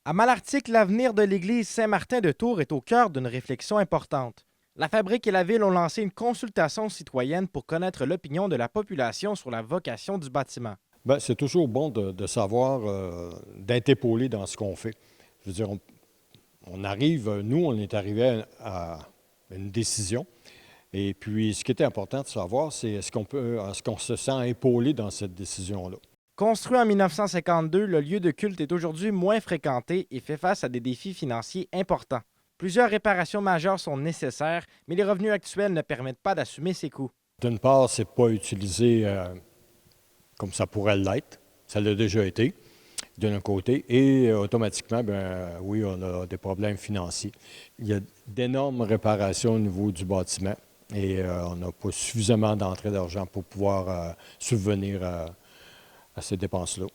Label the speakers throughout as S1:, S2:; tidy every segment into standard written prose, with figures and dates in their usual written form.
S1: À Malartic, l'avenir de l'église Saint-Martin de Tours est au cœur d'une réflexion importante. La Fabrique et la Ville ont lancé une consultation citoyenne pour connaître l'opinion de la population sur la vocation du bâtiment.
S2: Bien, c'est toujours bon de savoir, d'être épaulé dans ce qu'on fait. Je veux dire, on est arrivé à une décision. Et puis, ce qui était important de savoir, c'est est-ce qu'on se sent épaulé dans cette décision-là?
S1: Construit en 1952, le lieu de culte est aujourd'hui moins fréquenté et fait face à des défis financiers importants. Plusieurs réparations majeures sont nécessaires, mais les revenus actuels ne permettent pas d'assumer ces coûts.
S2: D'une part, c'est pas utilisé comme ça pourrait l'être. Ça l'a déjà été, d'un côté. Et automatiquement, ben oui, on a des problèmes financiers. Il y a d'énormes réparations au niveau du bâtiment et on n'a pas suffisamment d'entrée d'argent pour pouvoir subvenir à ces dépenses-là.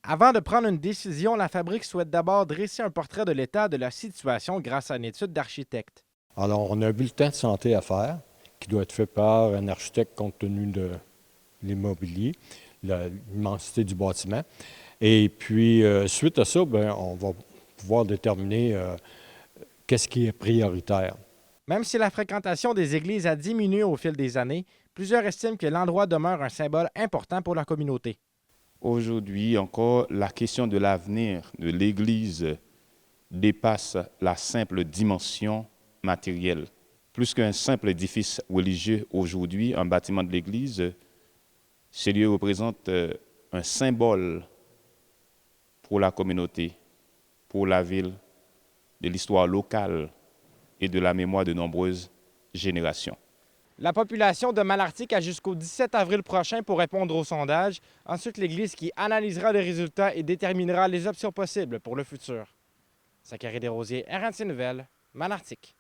S1: Avant de prendre une décision, la Fabrique souhaite d'abord dresser un portrait de l'état de la situation grâce à une étude d'architecte.
S2: Alors, on a un bulletin de santé à faire qui doit être fait par un architecte compte tenu de l'immobilier, l'immensité du bâtiment. Et puis, suite à ça, bien, on va pouvoir déterminer qu'est-ce qui est prioritaire.
S1: Même si la fréquentation des églises a diminué au fil des années, plusieurs estiment que l'endroit demeure un symbole important pour la communauté.
S3: Aujourd'hui encore, la question de l'avenir de l'Église dépasse la simple dimension matérielle. Plus qu'un simple édifice religieux aujourd'hui, un bâtiment de l'Église, ce lieu représente un symbole pour la communauté, pour la ville, de l'histoire locale et de la mémoire de nombreuses générations.
S1: La population de Malartic a jusqu'au 17 avril prochain pour répondre au sondage. Ensuite, l'Église qui analysera les résultats et déterminera les options possibles pour le futur. Zachary Desrosiers, RNC Nouvelles, Malartic.